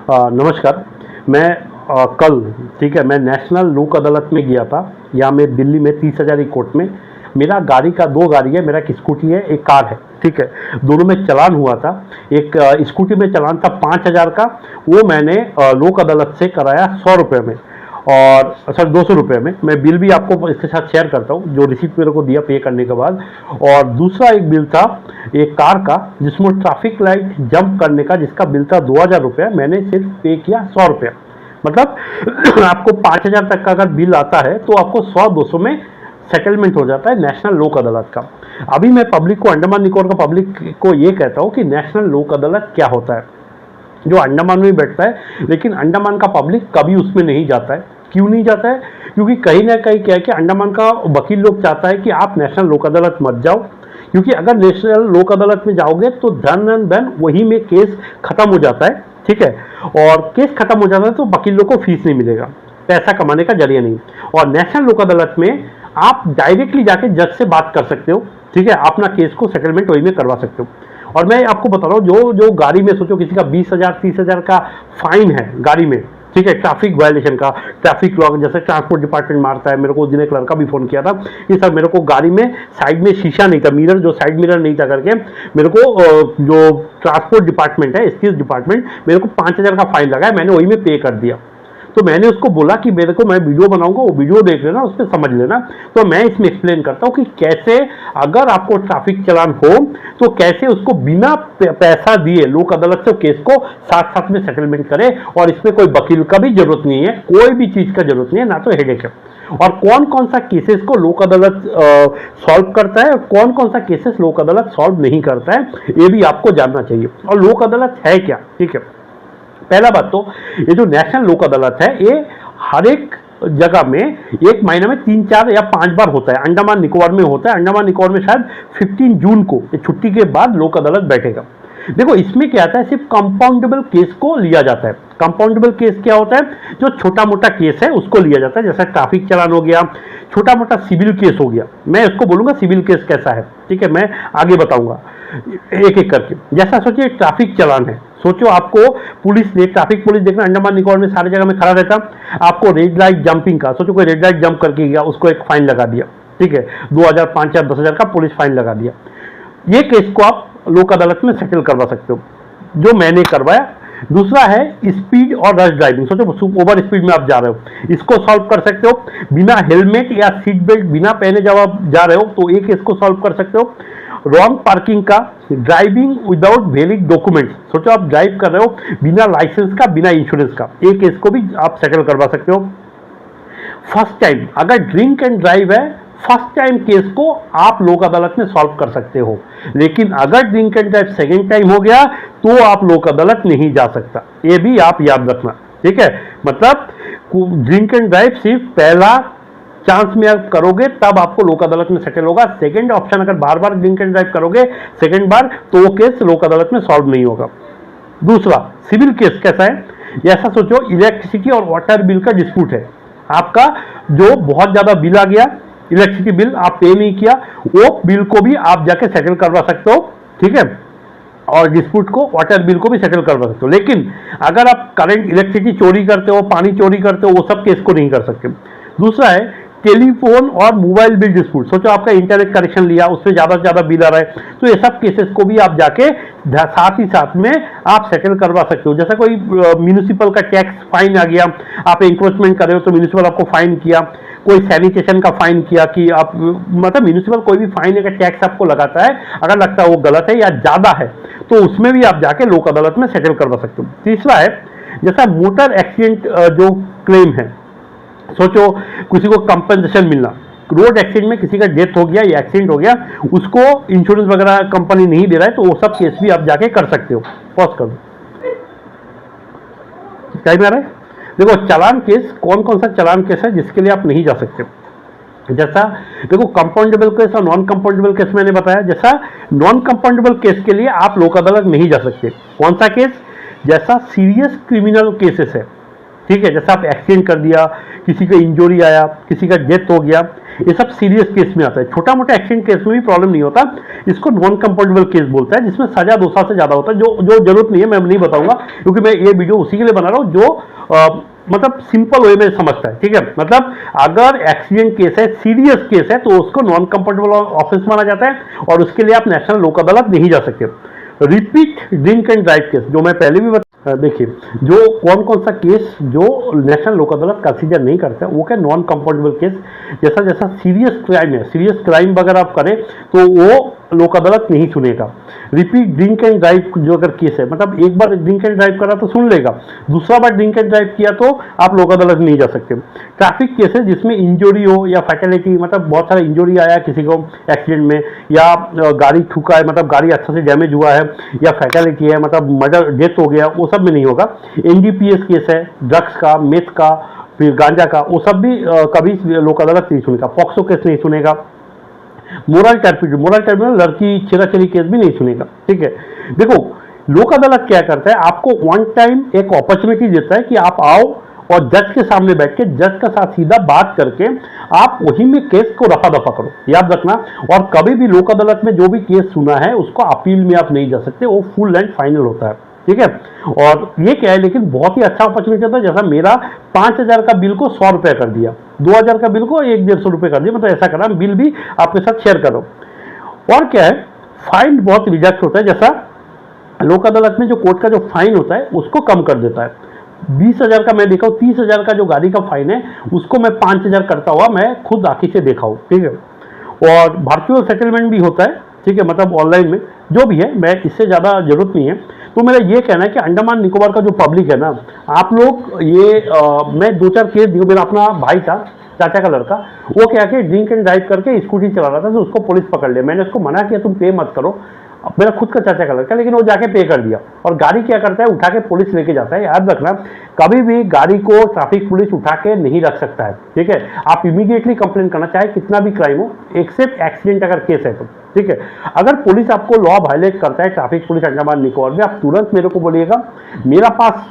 नमस्कार। मैं कल, ठीक है, मैं नेशनल लोक अदालत में गया था। यहाँ मैं दिल्ली में 30 हज़ारी कोर्ट में। मेरा गाड़ी का 2 गाड़ी है, मेरा एक स्कूटी है, एक कार है, ठीक है। दोनों में चालान हुआ था। एक स्कूटी में चालान था 5,000 का, वो मैंने लोक अदालत से कराया 100 रुपये में, और सर 200 रुपये में। मैं बिल भी आपको इसके साथ शेयर करता हूँ, जो रिसीप्ट मेरे को दिया पे करने के बाद। और दूसरा एक बिल था एक कार का, जिसमें ट्रैफिक लाइट जंप करने का, जिसका बिल था 2,000 रुपये, मैंने सिर्फ पे किया 100 रुपये। मतलब आपको 5,000 तक का अगर बिल आता है तो आपको 100-200 में सेटलमेंट हो जाता है नेशनल लोक अदालत का। अभी मैं पब्लिक को, अंडमान निकोबार का पब्लिक को ये कहता हूँ कि नेशनल लोक अदालत क्या होता है। जो अंडमान में बैठता है, लेकिन अंडमान का पब्लिक कभी उसमें नहीं जाता है। क्यों नहीं जाता है? क्योंकि कहीं ना कहीं क्या है कि अंडमान का वकील लोग चाहता है कि आप नेशनल लोक अदालत मत जाओ, क्योंकि अगर नेशनल लोक अदालत में जाओगे तो धन एंड धन वही में केस खत्म हो जाता है, ठीक है। और केस खत्म हो जाता है तो वकीलों को फीस नहीं मिलेगा, पैसा कमाने का जरिया नहीं। और नेशनल लोक अदालत में आप डायरेक्टली जाके जज से बात कर सकते हो, ठीक है, अपना केस को सेटलमेंट वही में करवा सकते हो। और मैं आपको बता रहा हूँ, जो जो गाड़ी में, सोचो किसी का 20,000 30,000 का फाइन है गाड़ी में, ठीक है, ट्रैफिक वायलेशन का, ट्रैफिक लॉ, जैसे ट्रांसपोर्ट डिपार्टमेंट मारता है। मेरे को जिन्हें एक लड़का भी फोन किया था कि सर मेरे को गाड़ी में साइड में शीशा नहीं था, मिरर, जो साइड मिरर नहीं था करके, मेरे को जो ट्रांसपोर्ट डिपार्टमेंट है, एक्साइज डिपार्टमेंट, मेरे को 5,000 का फाइन लगा है, मैंने वही में पे कर दिया। तो मैंने उसको बोला कि मेरे को, मैं वीडियो बनाऊंगा, वो वीडियो देख लेना, उस पर समझ लेना। तो मैं इसमें एक्सप्लेन करता हूँ कि कैसे अगर आपको ट्रैफिक चालान हो तो कैसे उसको बिना पैसा दिए लोक अदालत से केस को साथ साथ में सेटलमेंट करे। और इसमें कोई वकील का भी जरूरत नहीं है, कोई भी चीज का जरूरत नहीं है, ना तो हेडेक है। और कौन कौन सा केसेस को लोक अदालत सॉल्व करता है और कौन कौन सा केसेस लोक अदालत सॉल्व नहीं करता है, ये भी आपको जानना चाहिए। और लोक अदालत है क्या, ठीक है। पहला बात तो, ये जो नेशनल लोक अदालत है, ये हर एक जगह में एक महीने में 3, 4 या 5 बार होता है। अंडमान निकोबार में होता है, अंडमान निकोबार में शायद 15 जून को, छुट्टी के बाद लोक अदालत बैठेगा। देखो इसमें क्या आता है, सिर्फ कंपाउंडेबल केस को लिया जाता है। कंपाउंडेबल केस क्या होता है? जो छोटा मोटा केस है उसको लिया जाता है, जैसा ट्रैफिक चालान हो गया, छोटा मोटा सिविल केस हो गया। मैं इसको बोलूंगा सिविल केस कैसा है, ठीक है, मैं आगे बताऊंगा एक एक करके। जैसा सोचिए ट्रैफिक चालान है, सोचो आपको पुलिस ने, ट्रैफिक पुलिस देखना अंडमान निकोबार में सारी जगह में खड़ा रहता, आपको रेड लाइट जंपिंग का, सोचो कोई रेड लाइट जंप करके गया, उसको एक फाइन लगा दिया, ठीक है, 2,000 5,000 10,000 का पुलिस फाइन लगा दिया। ये केस को आप लोक अदालत में सेटल करवा सकते हो, जो मैंने करवाया। दूसरा है स्पीड और रश ड्राइविंग, सोचो ओवर स्पीड में आप जा रहे हो, इसको सॉल्व कर सकते हो। बिना हेलमेट या सीट बेल्ट बिना पहने जब आप जा रहे हो तो एक इसको सॉल्व कर सकते हो। रॉन्ग पार्किंग का, ड्राइविंग विदाउट वैलिड डॉक्यूमेंट्स, सोचो आप ड्राइव कर रहे हो बिना लाइसेंस का, बिना इंश्योरेंस का, एक केस को भी आप सेटल करवा सकते हो। फर्स्ट टाइम अगर ड्रिंक एंड ड्राइव है, फर्स्ट टाइम केस को आप लोक अदालत में सॉल्व कर सकते हो। लेकिन अगर drink and drive second time हो गया तो आप लोक अदालत नहीं जा सकता, ये भी आप याद रखना, ठीक है। मतलब ड्रिंक एंड ड्राइव सिर्फ पहला चांस में आप करोगे तब आपको लोक अदालत में सेटल होगा। सेकंड ऑप्शन, अगर बार बार ड्रिंक एंड ड्राइव करोगे सेकंड बार, तो वो केस लोक अदालत में सॉल्व नहीं होगा। दूसरा सिविल केस कैसा है? ऐसा सोचो इलेक्ट्रिसिटी और वाटर बिल का डिस्प्यूट है, आपका जो बहुत ज्यादा बिल आ गया, इलेक्ट्रिसिटी बिल आप पे नहीं किया, वो बिल को भी आप जाके सेटल करवा सकते हो, ठीक है। और डिस्प्यूट को, वाटर बिल को भी सेटल करवा सकते हो। लेकिन अगर आप करंट इलेक्ट्रिसिटी चोरी करते हो, पानी चोरी करते हो, वो सब केस को नहीं कर सकते। दूसरा है टेलीफोन और मोबाइल बिल डिस्प्यूट, सोचो आपका इंटरनेट कनेक्शन लिया, उससे ज्यादा से ज्यादा बिल आ रहा है, तो ये सब केसेस को भी आप जाके साथ ही साथ में आप सेटल करवा सकते हो। जैसा कोई म्यूनिसिपल का टैक्स फाइन आ गया, आप इंक्रोचमेंट कर रहे हो तो म्यूनिसिपल आपको फाइन किया, कोई सैनिटेशन का फाइन किया, कि आप, मतलब म्यूनिसिपल कोई भी फाइन या टैक्स आपको लगाता है, अगर लगता है वो गलत है या ज्यादा है, तो उसमें भी आप जाके लोक अदालत में सेटल करवा सकते हो। तीसरा है जैसा मोटर एक्सीडेंट जो क्लेम है, सोचो किसी को कंपनसेशन मिलना, रोड एक्सीडेंट में किसी का डेथ हो गया या एक्सीडेंट हो गया, उसको इंश्योरेंस वगैरह कंपनी नहीं दे रहा है, तो वो सब केस भी आप जाके कर सकते हो। पॉज कर दो, टाइम आ रहा है। देखो चालान केस, कौन कौन सा चालान केस है जिसके लिए आप नहीं जा सकते? जैसा देखो कंपाउंडेबल केस और नॉन कंपाउंडेबल केस मैंने बताया। जैसा नॉन कंपाउंडेबल केस के लिए आप लोक अदालत नहीं जा सकते। कौन सा केस? जैसा सीरियस क्रिमिनल केसेस है, ठीक है, जैसा आप एक्सीडेंट कर दिया, किसी का इंजरी आया, किसी का डेथ हो गया, ये सब सीरियस केस में आता है। छोटा मोटा एक्सीडेंट केस में भी प्रॉब्लम नहीं होता, इसको नॉन कंपाउंडेबल केस बोलता है, जिसमें सजा 2 साल से ज़्यादा होता है। जो जरूरत नहीं है मैं नहीं बताऊंगा, क्योंकि मैं ये वीडियो उसी के लिए बना रहा हूँ जो मतलब सिंपल वे में समझता है, ठीक है। मतलब अगर एक्सीडेंट केस है, सीरियस केस है, तो उसको नॉन कंपाउंडेबल ऑफेंस माना जाता है और उसके लिए आप नेशनल लोक अदालत नहीं जा सकते। Repeat drink and drive case, जो मैं पहले भी देखिए, जो कौन कौन सा केस जो नेशनल लोक अदालत कंसीडर नहीं करता, वो क्या नॉन कंपाउंडेबल केस, जैसा जैसा सीरियस क्राइम है, सीरियस क्राइम अगर आप करें तो वो लोक अदालत नहीं सुनेगा। रिपीट ड्रिंक एंड ड्राइव जो अगर केस है, मतलब एक बार ड्रिंक एंड ड्राइव करा तो सुन लेगा, दूसरा बार ड्रिंक एंड ड्राइव किया तो आप लोक अदालत नहीं जा सकते। ट्रैफिक केसेस जिसमें इंजरी हो या फैटेलिटी, मतलब बहुत सारा इंजरी आया किसी को एक्सीडेंट में, या गाड़ी ठुका है, मतलब गाड़ी अच्छा से डैमेज हुआ है, या फैटेलिटी है, मतलब मर्डर डेथ हो गया, वो सब में नहीं होगा। एनडीपीएस केस है, ड्रग्स का, मेथ का, फिर गांजा का, वो सब भी कभी लोक अदालत नहीं सुनेगा। पॉक्सो केस नहीं सुनेगा। मोरल टर्पिडिटी लड़की छेड़ाछेड़ी केस भी नहीं सुनेगा, ठीक है। देखो लोक अदालत क्या करता है, आपको वन टाइम एक अपॉर्चुनिटी देता है कि आप आओ और जज के सामने बैठ के जज का साथ सीधा बात करके आप वही में केस को रफा दफा करो, याद रखना। और कभी भी लोक अदालत में जो भी केस सुना है उसको अपील में आप नहीं जा सकते, वो फुल एंड फाइनल होता है, ठीक है। और ये क्या है, लेकिन बहुत ही अच्छा अपॉर्चुनिटी होता है। जैसा मेरा 5,000 का बिल को 100 रुपये कर दिया, 2,000 का बिल को 100-150 रुपये कर दिया, मतलब ऐसा करा, बिल भी आपके साथ शेयर करो। और क्या है, फाइन बहुत रिजेक्ट होता है। जैसा लोक अदालत में जो कोर्ट का जो फाइन होता है उसको कम कर देता है। 20,000 का मैं देखा हूँ, 30,000 का जो गाड़ी का फाइन है उसको मैं 5,000 करता हुआ मैं खुद आंखी से देखा हूँ, ठीक है। और वर्चुअल सेटलमेंट भी होता है, ठीक है, मतलब ऑनलाइन में जो भी है, मैं इससे ज़्यादा जरूरत नहीं है। तो मेरा ये कहना है कि अंडमान निकोबार का जो पब्लिक है ना, आप लोग ये मैं 2-4 केस दिया। मेरा अपना भाई था, चाचा का लड़का, वो क्या कि ड्रिंक एंड ड्राइव करके स्कूटी चला रहा था, तो उसको पुलिस पकड़ लिया। मैंने उसको मना किया तुम पे मत करो, मेरा खुद का चाचा का लड़का, लेकिन वो जाके पे कर दिया। और गाड़ी क्या करता है, उठा के पुलिस लेके जाता है। याद रखना, कभी भी गाड़ी को ट्रैफिक पुलिस उठा के नहीं रख सकता है, ठीक है। आप इमीडिएटली कंप्लेन करना, चाहे कितना भी क्राइम हो, एक्सेप्ट एक्सीडेंट अगर केस है तो, ठीक है। अगर पुलिस आपको लॉ वायलेट करता है, ट्रैफिक पुलिस अंडमान निकोबार में, आप तुरंत मेरे को बोलिएगा। मेरा पास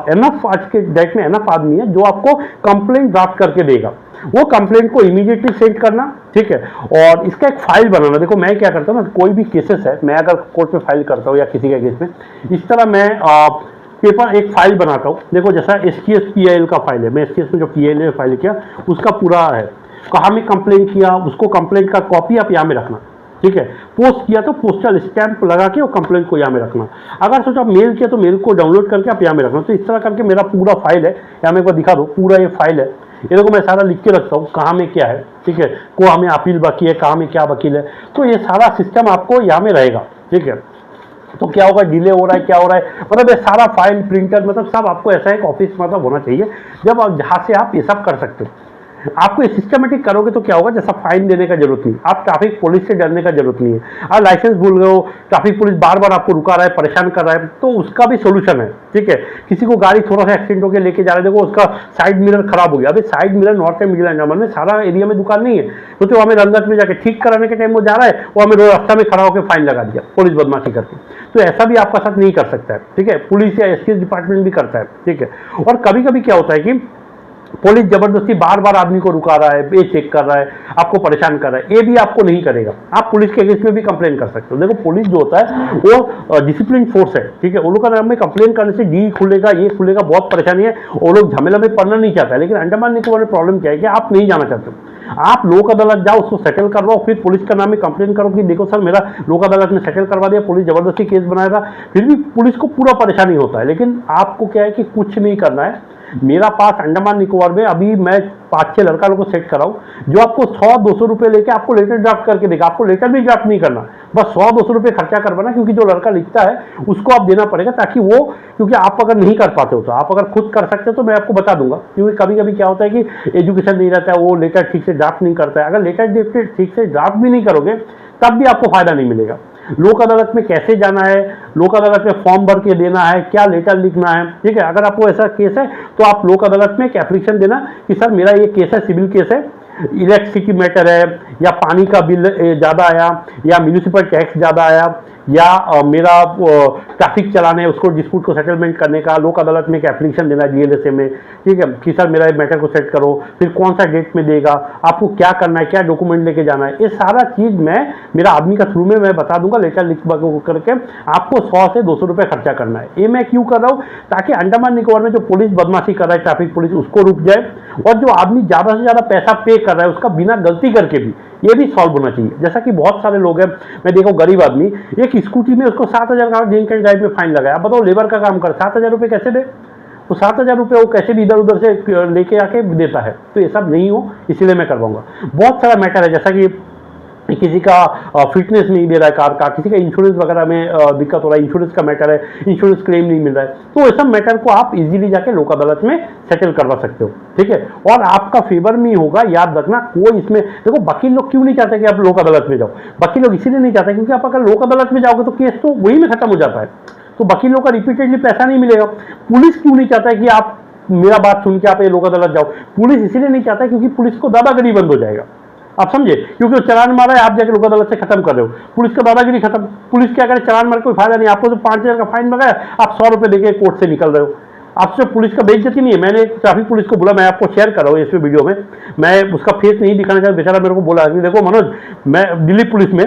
एनफ आज के डेट में एनफ आदमी है जो आपको कंप्लेंट ड्राफ्ट करके देगा। वो कंप्लेंट को इमीडिएटली सेंड करना, ठीक है। और इसका एक फाइल बनाना। देखो मैं क्या करता हूँ ना, कोई भी केसेस है, मैं अगर कोर्ट में फाइल करता हूँ या किसी का केस में, इस तरह मैं पेपर एक फाइल बनाता हूँ। देखो जैसा STS PIL का फाइल है, मैं STS में जो PIL में फाइल किया उसका पूरा है, कहाँ में कंप्लेंट किया, उसको कंप्लेंट का कॉपी आप यहाँ में रखना, ठीक है। पोस्ट किया तो पोस्टल स्टैंप लगा के वो कंप्लेंट को यहाँ में रखना। अगर सोचा मेल किया तो मेल को डाउनलोड करके आप यहाँ में रखना। तो इस तरह करके मेरा पूरा फाइल है, यहाँ मेरे को दिखा दो, पूरा ये फाइल है। ये देखो मैं सारा लिख के रखता हूँ कहाँ में क्या है, ठीक है, को हमें अपील बाकी है, कहाँ में क्या वकील है। तो ये सारा सिस्टम आपको यहाँ में रहेगा, ठीक है। तो क्या होगा, डिले हो रहा है, क्या हो रहा है, मतलब ये सारा फाइल, प्रिंटर, मतलब सब आपको ऐसा एक ऑफिस मतलब होना चाहिए जब आप जहाँ से आप ये सब कर सकते हो। आपको सिस्टमेटिक करोगे तो क्या होगा, जैसा फाइन देने का जरूरत नहीं, आप ट्रैफिक पुलिस से डरने का जरूरत नहीं है। आप लाइसेंस भूल गए हो, ट्रैफिक पुलिस बार बार आपको रुका रहा है, परेशान कर रहा है, तो उसका भी सोल्यूशन है, ठीक है। किसी को गाड़ी थोड़ा सा एक्सीडेंट होकर लेके जा रहे, देखो उसका साइड मिरर खराब हो गया। अभी side mirror north and middle Andaman में सारा एरिया में दुकान नहीं है, तो हमें रंगत में जाके ठीक कराने के टाइम वो जा रहा है, वो हमें रास्ता में खड़ा होकर फाइन लगा दिया पुलिस बदमाशी करके। तो ऐसा भी आपका साथ नहीं कर सकता है, ठीक है। पुलिस या STS डिपार्टमेंट भी करता है, ठीक है। और कभी कभी क्या होता है कि पुलिस जबरदस्ती बार बार आदमी को रुका रहा है, ये चेक कर रहा है, आपको परेशान कर रहा है, ये भी आपको नहीं करेगा। आप पुलिस के केस में भी कंप्लेन कर सकते हो। देखो पुलिस जो होता है वो डिसिप्लिन फोर्स है, ठीक है। वो लोग का नाम में कंप्लेन करने से डी खुलेगा, ये खुलेगा, बहुत परेशानी है। वो लोग झमेला में पड़ना नहीं चाहता है। लेकिन अंडमान निकोबार में प्रॉब्लम क्या है कि आप नहीं जाना चाहते हो, आप लोक अदालत जाओ, उसको सेटल करवाओ, फिर पुलिस का नाम में कंप्लेन करो कि देखो सर मेरा लोक अदालत में सेटल करवा दिया, पुलिस जबरदस्ती केस बनाया था, फिर भी पुलिस को पूरा परेशानी होता है। लेकिन आपको क्या है कि कुछ नहीं करना है। मेरा पास अंडमान निकोबार में अभी मैं 5-6 लड़का लोगों को सेट कराऊं जो आपको 100-200 रुपये लेके आपको लेटर ड्राफ्ट करके देगा। आपको लेटर भी ड्राफ्ट नहीं करना, बस 100-200 रुपये खर्चा करवाना, क्योंकि जो लड़का लिखता है उसको आप देना पड़ेगा, ताकि वो, क्योंकि आप अगर नहीं कर पाते हो तो आप अगर खुद कर सकते हो तो मैं आपको बता दूंगा। क्योंकि कभी कभी क्या होता है कि एजुकेशन नहीं रहता है, वो लेटर ठीक से ड्राफ्ट नहीं करता है। अगर लेटर ठीक से ड्राफ्ट भी नहीं करोगे तब भी आपको फायदा नहीं मिलेगा। लोक अदालत में कैसे जाना है, लोक अदालत में फॉर्म भर के देना है, क्या लेटर लिखना है, ठीक है। अगर आपको ऐसा केस है तो आप लोक अदालत में एक एप्लीकेशन देना कि सर मेरा ये केस है, सिविल केस है, इलेक्ट्रिसिटी मैटर है, या पानी का बिल ज़्यादा आया, या म्यूनिसिपल टैक्स ज़्यादा आया, या मेरा ट्रैफिक चलाने है उसको डिस्प्यूट को सेटलमेंट करने का लोक अदालत में एक एप्लीकेशन देना है DLSA में, ठीक है, कि सर मेरा मैटर को सेट करो, फिर कौन सा डेट में देगा, आपको क्या करना है, क्या डॉक्यूमेंट लेके जाना है, ये सारा चीज़ मैं मेरा आदमी का थ्रू में मैं बता दूंगा, लेटर लिख करके आपको 100 से 200 रुपये खर्चा करना है। ये मैं क्यों कर रहा हूँ, ताकि अंडमान निकोबार में जो पुलिस बदमाशी कर रहा है, ट्रैफिक पुलिस, उसको रुक जाए, और जो आदमी ज़्यादा से ज़्यादा पैसा पे कर रहा है उसका बिना गलती करके भी ये भी सॉल्व होना चाहिए। जैसा कि बहुत सारे लोग हैं, मैं देखो गरीब आदमी एक स्कूटी में उसको 7,000 का ड्रिंक एंड ड्राइव में फाइन लगाया, बताओ लेबर का काम कर 7,000 रुपये कैसे दे, तो 7,000 रुपये वो कैसे भी इधर उधर से लेके आके देता है। तो ये सब नहीं हो, इसीलिए मैं करवाऊंगा। बहुत सारा मैटर है, जैसा कि किसी का फिटनेस नहीं दे रहा है कार का, किसी का इंश्योरेंस वगैरह में दिक्कत हो रहा है, इंश्योरेंस का मैटर है, इंश्योरेंस क्लेम नहीं मिल रहा है, तो ये सब मैटर को आप इजीली जाके लोक अदालत में सेटल करवा सकते हो, ठीक है, और आपका फेवर में ही होगा। याद रखना, कोई इसमें देखो वकील लोग क्यों नहीं चाहते कि आप लोक अदालत में जाओ, वकील लोग इसीलिए नहीं चाहते क्योंकि आप अगर लोक अदालत में जाओगे तो केस तो वही में खत्म हो जाता है, तो वकीलों का रिपीटेडली पैसा नहीं मिलेगा। पुलिस क्यों नहीं चाहता है कि आप मेरा बात सुन के आप ये लोक अदालत जाओ, पुलिस इसीलिए नहीं चाहता क्योंकि पुलिस को दादागिरी बंद हो जाएगा, आप समझे, क्योंकि वो चलान मारा है, आप जाके लोक अदालत से खत्म कर रहे हो, पुलिस का दादागिरी खत्म। पुलिस क्या करे, चलान मार कोई फायदा नहीं, आपको तो 5,000 का फाइन लगाया, आप 100 रुपये देके कोर्ट से निकल रहे हो, आपसे पुलिस का बेइज्जती नहीं है। मैंने ट्रैफिक पुलिस को बोला, मैं आपको शेयर कर रहा हूँ इसमें वीडियो में, मैं उसका फेस नहीं दिखाना चाहता, बेचारा मेरे को बोला कि देखो मनोज, मैं दिल्ली पुलिस में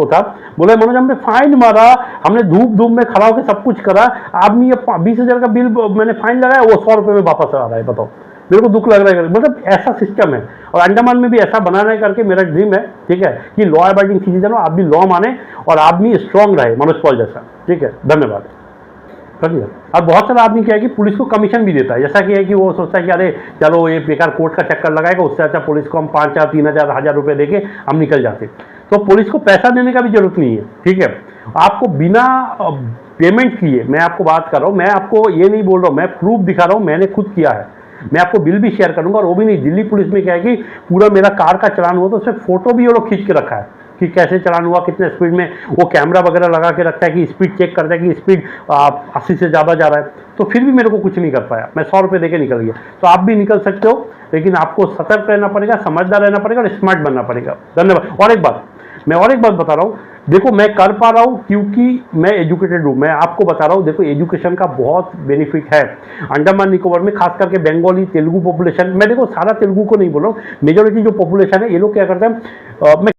था, बोला मनोज हमने फाइन मारा, हमने धूप धूप में खड़ा होकर सब कुछ करा, आदमी ये 20,000 का बिल मैंने फाइन लगाया, वो 100 रुपये में वापस आ रहा है, बताओ, मेरे को दुख लग रहा है। मतलब ऐसा सिस्टम है, और अंडमान में भी ऐसा बनाना है करके मेरा ड्रीम है, ठीक है, कि लॉ अबाइडिंग सिटीजन हो, आदमी लॉ माने और आदमी स्ट्रांग रहे मनोज पॉल जैसा, ठीक है, धन्यवाद। समझिए, और बहुत सारा आदमी क्या है कि पुलिस को कमीशन भी देता है, जैसा कि है कि वो सोचता है कि अरे चलो ये बेकार कोर्ट का चक्कर लगाएगा, उससे अच्छा पुलिस को हम 5,000, 3,000, 1,000 रुपये देके हम निकल जाते। तो पुलिस को पैसा देने का भी जरूरत नहीं है, ठीक है, आपको बिना पेमेंट किए, मैं आपको बात कर रहा हूँ, मैं आपको ये नहीं बोल रहा हूँ, मैं प्रूफ दिखा रहा हूँ, मैंने खुद किया है, मैं आपको बिल भी शेयर करूंगा। और वो भी नहीं, दिल्ली पुलिस में क्या है कि पूरा मेरा कार का चलान हुआ तो उसमें फोटो भी वो लोग खींच के रखा है कि कैसे चलान हुआ, कितने स्पीड में, वो कैमरा वगैरह लगा के रखता है कि स्पीड चेक करता है कि स्पीड 80 से ज़्यादा जा रहा है, तो फिर भी मेरे को कुछ नहीं कर पाया, मैं 100 रुपये देके निकल गया। तो आप भी निकल सकते हो, लेकिन आपको सतर्क रहना पड़ेगा, समझदार रहना पड़ेगा और स्मार्ट बनना पड़ेगा। धन्यवाद। और एक बात, मैं और एक बात बता रहा हूँ, देखो मैं कर पा रहा हूँ क्योंकि मैं एजुकेटेड हूँ, मैं आपको बता रहा हूँ, देखो एजुकेशन का बहुत बेनिफिट है अंडमान निकोबार में, खास करके बंगाली तेलुगु पॉपुलेशन, मैं देखो सारा तेलुगु को नहीं बोल रहा हूँ, मेजोरिटी जो पॉपुलेशन है ये लोग क्या करते हैं, मैं